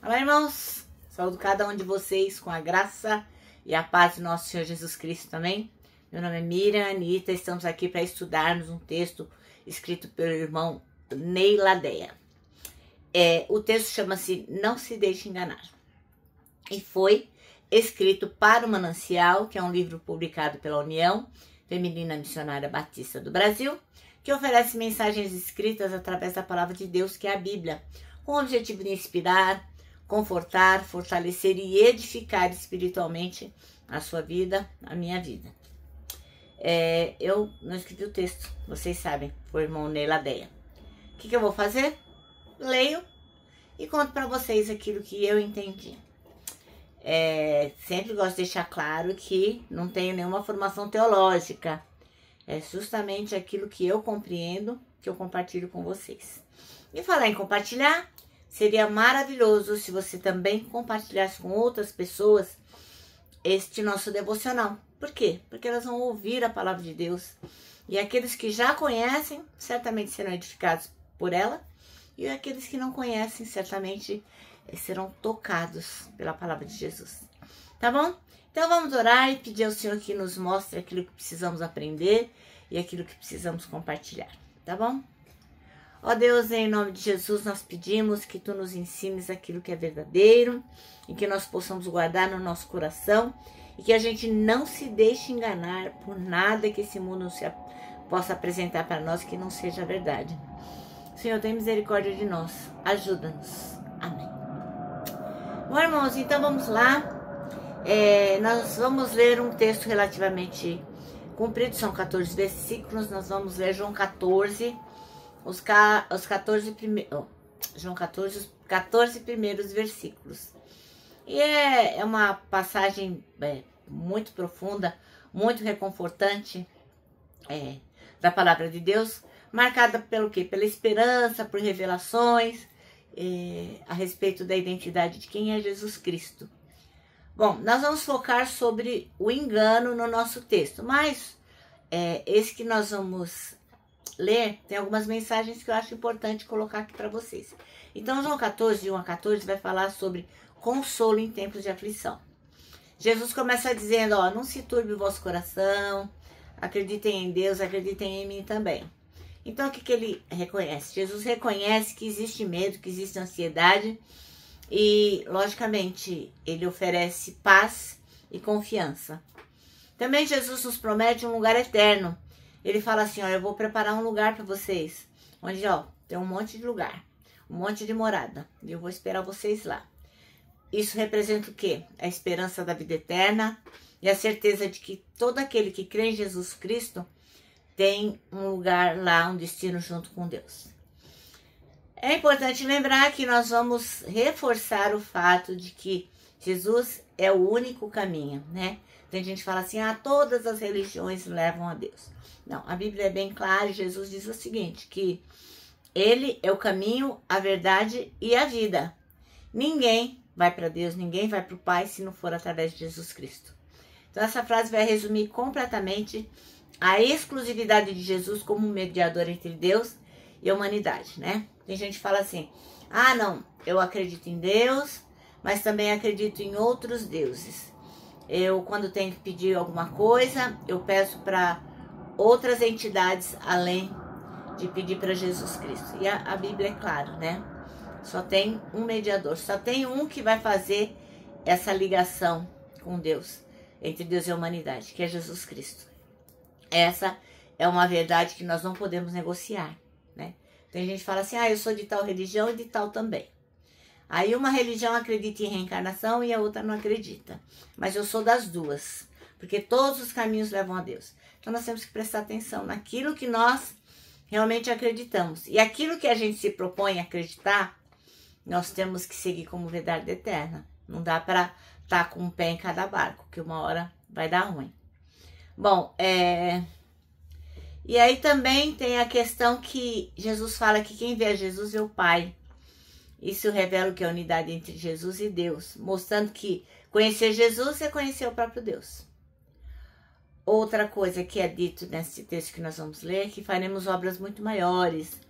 Olá, irmãos. Saúdo cada um de vocês com a graça e a paz do nosso Senhor Jesus Cristo também. Meu nome é Miriam Anitta. Estamos aqui para estudarmos um texto escrito pelo irmão Ney Ladeia. O texto chama-se Não Se Deixe Enganar. E foi escrito para o Manancial, que é um livro publicado pela União Feminina Missionária Batista do Brasil, que oferece mensagens escritas através da palavra de Deus, que é a Bíblia, com o objetivo de inspirar, confortar, fortalecer e edificar espiritualmente a sua vida, a minha vida. Eu não escrevi o texto, vocês sabem, foi o irmão Ney Ladeia. O que eu vou fazer? Leio e conto para vocês aquilo que eu entendi. Sempre gosto de deixar claro que não tenho nenhuma formação teológica. É justamente aquilo que eu compreendo, que eu compartilho com vocês. E falar em compartilhar, seria maravilhoso se você também compartilhasse com outras pessoas este nosso devocional. Por quê? Porque elas vão ouvir a palavra de Deus. E aqueles que já conhecem, certamente serão edificados por ela. E aqueles que não conhecem, certamente serão tocados pela palavra de Jesus. Tá bom? Então vamos orar e pedir ao Senhor que nos mostre aquilo que precisamos aprender e aquilo que precisamos compartilhar. Tá bom? Ó Deus, em nome de Jesus, nós pedimos que Tu nos ensines aquilo que é verdadeiro e que nós possamos guardar no nosso coração e que a gente não se deixe enganar por nada que esse mundo possa apresentar para nós que não seja verdade. Senhor, tem misericórdia de nós. Ajuda-nos. Amém. Bom, irmãos, então vamos lá. Nós vamos ler um texto relativamente comprido, são 14 versículos. Nós vamos ler João 14, os 14 primeiros versículos. E é uma passagem muito profunda, muito reconfortante da palavra de Deus, marcada pelo quê? Pela esperança, por revelações a respeito da identidade de quem é Jesus Cristo. Bom, nós vamos focar sobre o engano no nosso texto, mas esse que nós vamos ler, tem algumas mensagens que eu acho importante colocar aqui para vocês. Então, João 14, de 1 a 14, vai falar sobre consolo em tempos de aflição. Jesus começa dizendo, não se turbe o vosso coração, acreditem em Deus, acreditem em mim também. Então, o que ele reconhece? Jesus reconhece que existe medo, que existe ansiedade e, logicamente, ele oferece paz e confiança. Também Jesus nos promete um lugar eterno. Ele fala assim, eu vou preparar um lugar para vocês, onde, tem um monte de lugar, um monte de morada, e eu vou esperar vocês lá. Isso representa o quê? A esperança da vida eterna e a certeza de que todo aquele que crê em Jesus Cristo tem um lugar lá, um destino junto com Deus. É importante lembrar que nós vamos reforçar o fato de que Jesus é o único caminho, né? Tem gente que fala assim, todas as religiões levam a Deus. Não, a Bíblia é bem clara e Jesus diz o seguinte, que Ele é o caminho, a verdade e a vida. Ninguém vai para Deus, ninguém vai para o Pai se não for através de Jesus Cristo. Então essa frase vai resumir completamente a exclusividade de Jesus como mediador entre Deus e a humanidade, né? Tem gente que fala assim, não, eu acredito em Deus, mas também acredito em outros deuses. Eu, quando tenho que pedir alguma coisa, eu peço para outras entidades, além de pedir para Jesus Cristo. E a Bíblia é clara, né? Só tem um mediador, só tem um que vai fazer essa ligação com Deus, entre Deus e a humanidade, que é Jesus Cristo. Essa é uma verdade que nós não podemos negociar, né? Tem gente que fala assim, eu sou de tal religião e de tal também. Aí uma religião acredita em reencarnação e a outra não acredita. Mas eu sou das duas, porque todos os caminhos levam a Deus. Então nós temos que prestar atenção naquilo que nós realmente acreditamos. E aquilo que a gente se propõe a acreditar, nós temos que seguir como verdade eterna. Não dá para estar com um pé em cada barco, que uma hora vai dar ruim. Bom, e aí também tem a questão que Jesus fala que quem vê a Jesus vê o Pai. Isso revela o que é a unidade entre Jesus e Deus, mostrando que conhecer Jesus é conhecer o próprio Deus. Outra coisa que é dito nesse texto que nós vamos ler é que faremos obras muito maiores.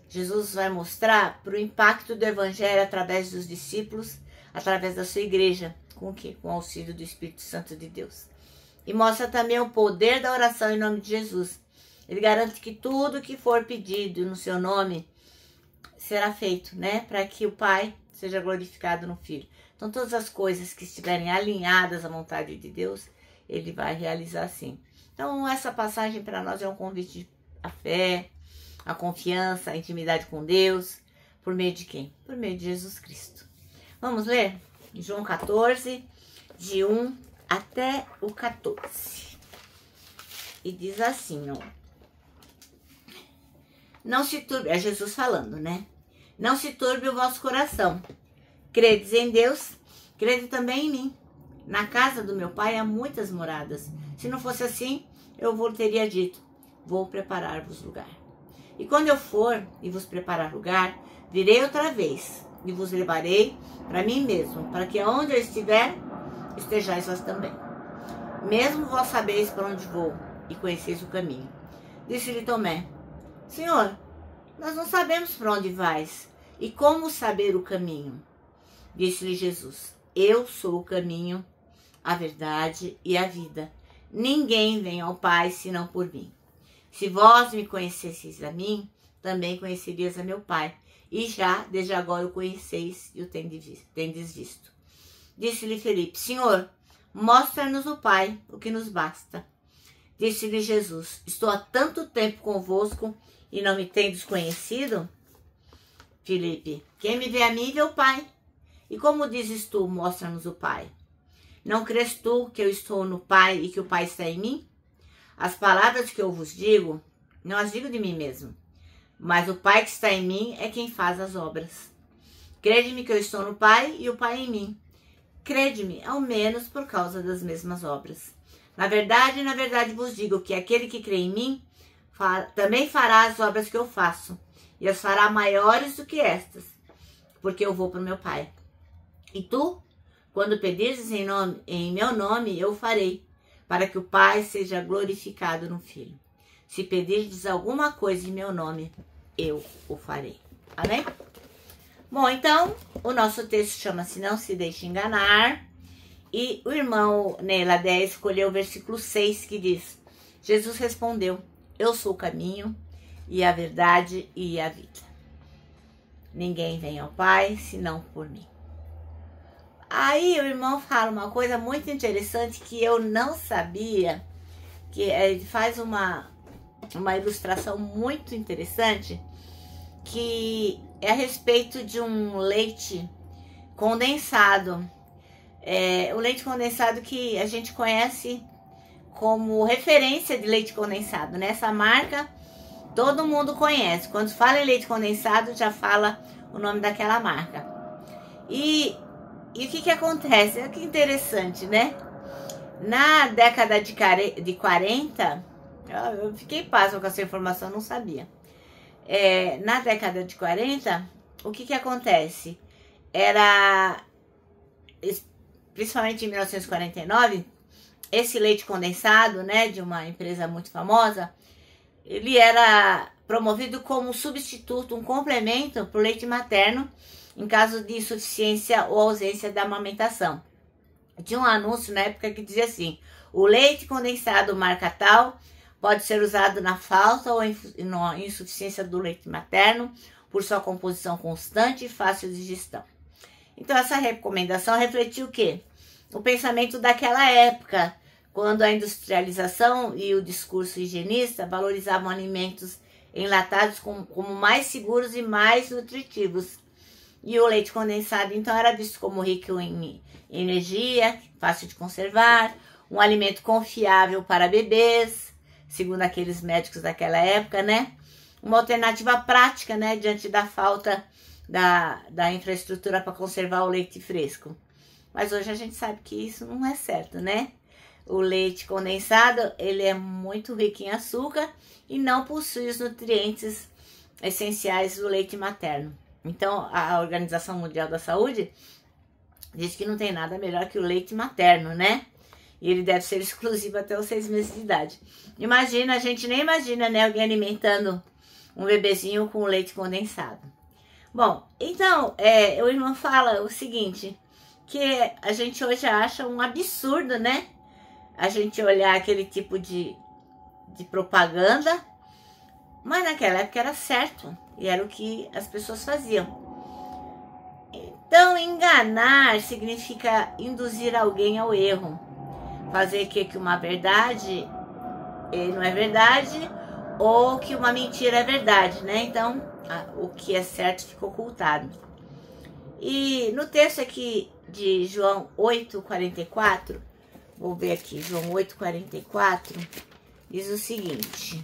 Jesus vai mostrar para o impacto do evangelho através dos discípulos, através da sua igreja, com o quê? Com o auxílio do Espírito Santo de Deus. E mostra também o poder da oração em nome de Jesus. Ele garante que tudo que for pedido no seu nome será feito, né? Para que o Pai seja glorificado no Filho. Então, todas as coisas que estiverem alinhadas à vontade de Deus, Ele vai realizar assim. Então, essa passagem para nós é um convite à fé, à confiança, à intimidade com Deus. Por meio de quem? Por meio de Jesus Cristo. Vamos ler? João 14, de 1 até o 14. E diz assim, ó. Não se turbe, é Jesus falando, né? Não se turbe o vosso coração. Credes em Deus, crede também em mim. Na casa do meu Pai há muitas moradas. Se não fosse assim, eu vos teria dito, vou preparar-vos lugar. E quando eu for e vos preparar lugar, virei outra vez e vos levarei para mim mesmo, para que onde eu estiver, estejais vós também. Mesmo vós sabeis para onde vou e conheceis o caminho. Disse-lhe Tomé, Senhor, nós não sabemos para onde vais e como saber o caminho. Disse-lhe Jesus, eu sou o caminho, a verdade e a vida. Ninguém vem ao Pai senão por mim. Se vós me conhecesseis a mim, também conhecerias a meu Pai. E já, desde agora, o conheceis e o tendes visto. Disse-lhe Felipe, Senhor, mostra-nos o Pai, o que nos basta. Disse-lhe Jesus, estou há tanto tempo convosco e não me tendes conhecido? Felipe, quem me vê a mim vê o Pai. E como dizes tu, mostra-nos o Pai? Não crês tu que eu estou no Pai e que o Pai está em mim? As palavras que eu vos digo, não as digo de mim mesmo, mas o Pai que está em mim é quem faz as obras. Crede-me que eu estou no Pai e o Pai em mim. Crede-me, ao menos por causa das mesmas obras. Na verdade vos digo que aquele que crê em mim também fará as obras que eu faço, e as fará maiores do que estas, porque eu vou para o meu Pai. E tu, quando pedires em meu nome, eu farei, para que o Pai seja glorificado no Filho. Se pedirdes alguma coisa em meu nome, eu o farei. Amém? Bom, então, o nosso texto chama-se Não se deixe enganar. E o irmão Neila 10 escolheu o versículo 6, que diz, Jesus respondeu, eu sou o caminho e a verdade e a vida. Ninguém vem ao Pai senão por mim. Aí o irmão fala uma coisa muito interessante que eu não sabia, que ele faz uma ilustração muito interessante, que é a respeito de um leite condensado. O leite condensado que a gente conhece como referência de leite condensado, né? Essa marca todo mundo conhece. Quando fala em leite condensado, já fala o nome daquela marca. E o que acontece? É que interessante, né? Na década de 40, eu fiquei pasma com essa informação, não sabia. Na década de 40, o que acontece? Era, principalmente em 1949, esse leite condensado, né, de uma empresa muito famosa, ele era promovido como substituto, um complemento para o leite materno, em caso de insuficiência ou ausência da amamentação. Tinha um anúncio na época que dizia assim, o leite condensado marca tal pode ser usado na falta ou na insuficiência do leite materno por sua composição constante e fácil de digestão. Então essa recomendação refletiu o quê? O pensamento daquela época, quando a industrialização e o discurso higienista valorizavam alimentos enlatados como mais seguros e mais nutritivos. E o leite condensado, então, era visto como rico em energia, fácil de conservar, um alimento confiável para bebês, segundo aqueles médicos daquela época, né? Uma alternativa prática, né, diante da falta da infraestrutura para conservar o leite fresco. Mas hoje a gente sabe que isso não é certo, né? O leite condensado, ele é muito rico em açúcar e não possui os nutrientes essenciais do leite materno. Então, a Organização Mundial da Saúde diz que não tem nada melhor que o leite materno, né? E ele deve ser exclusivo até os 6 meses de idade. Imagina, a gente nem imagina, né? Alguém alimentando um bebezinho com leite condensado. Bom, então, o irmão fala o seguinte, que a gente hoje acha um absurdo, né? A gente olhar aquele tipo de propaganda, mas naquela época era certo, e era o que as pessoas faziam. Então, enganar significa induzir alguém ao erro, fazer que uma verdade não é verdade, ou que uma mentira é verdade, né? Então, o que é certo fica ocultado. E no texto aqui de João 8,44, vou ver aqui, João 8,44, diz o seguinte,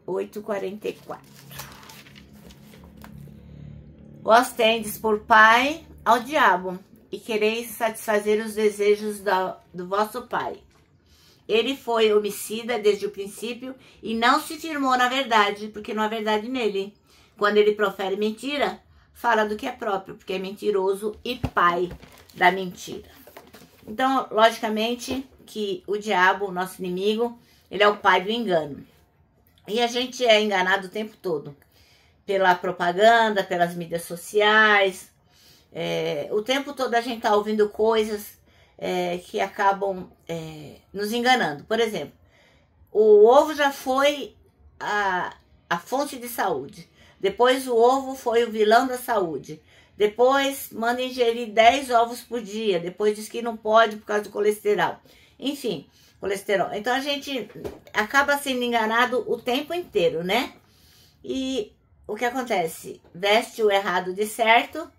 8,44. Vós tendes por pai ao diabo, e quereis satisfazer os desejos do vosso pai. Ele foi homicida desde o princípio e não se firmou na verdade, porque não há verdade nele. Quando ele profere mentira, fala do que é próprio, porque é mentiroso e pai da mentira. Então, logicamente, que o diabo, o nosso inimigo, ele é o pai do engano. E a gente é enganado o tempo todo. Pela propaganda, pelas mídias sociais. O tempo todo a gente está ouvindo coisas que acabam nos enganando. Por exemplo, o ovo já foi a fonte de saúde. Depois o ovo foi o vilão da saúde. Depois manda ingerir 10 ovos por dia. Depois diz que não pode por causa do colesterol. Enfim, colesterol. Então a gente acaba sendo enganado o tempo inteiro, né? E o que acontece? Veste o errado de certo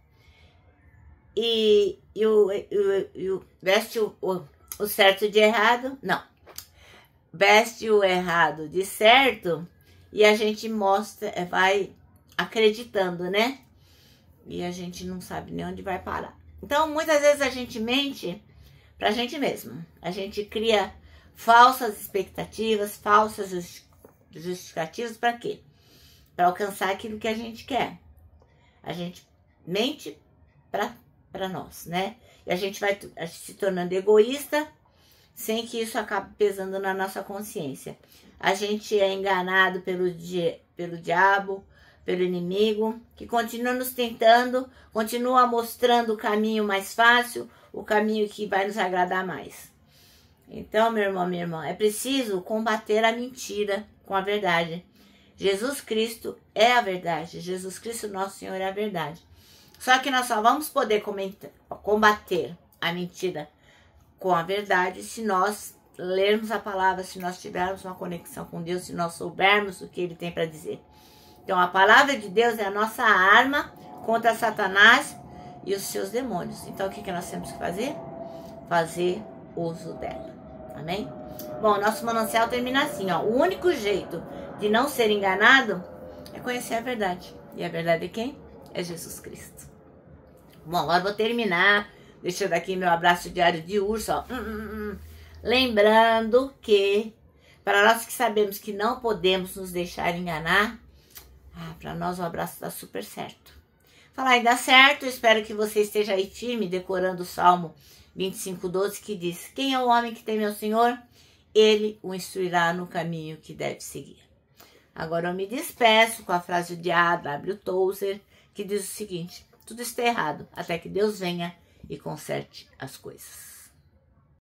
veste o certo de errado. Não. Veste o errado de certo e a gente mostra, vai acreditando, né? E a gente não sabe nem onde vai parar. Então, muitas vezes a gente mente pra gente mesmo. A gente cria falsas expectativas, falsas justificativas para quê? Para alcançar aquilo que a gente quer. A gente mente para nós, né? E a gente vai se tornando egoísta sem que isso acabe pesando na nossa consciência. A gente é enganado pelo diabo, pelo inimigo, que continua nos tentando, continua mostrando o caminho mais fácil, o caminho que vai nos agradar mais. Então, meu irmão, minha irmã, é preciso combater a mentira com a verdade. Jesus Cristo é a verdade. Jesus Cristo, nosso Senhor, é a verdade. Só que nós só vamos poder combater a mentira com a verdade se nós lermos a palavra, se nós tivermos uma conexão com Deus, se nós soubermos o que Ele tem para dizer. Então, a palavra de Deus é a nossa arma contra Satanás e os seus demônios. Então, o que nós temos que fazer? Fazer uso dela. Amém? Bom, nosso manancial termina assim, ó. O único jeito de não ser enganado é conhecer a verdade. E a verdade é quem? É Jesus Cristo. Bom, agora vou terminar deixando aqui meu abraço diário de urso, ó. Lembrando que, para nós que sabemos que não podemos nos deixar enganar, para nós o abraço está super certo. Falar em dar certo, espero que você esteja aí firme, decorando o Salmo 25:12, que diz: quem é o homem que teme ao Senhor? Ele o instruirá no caminho que deve seguir. Agora eu me despeço com a frase de A.W. Tozer, que diz o seguinte: tudo está errado, até que Deus venha e conserte as coisas.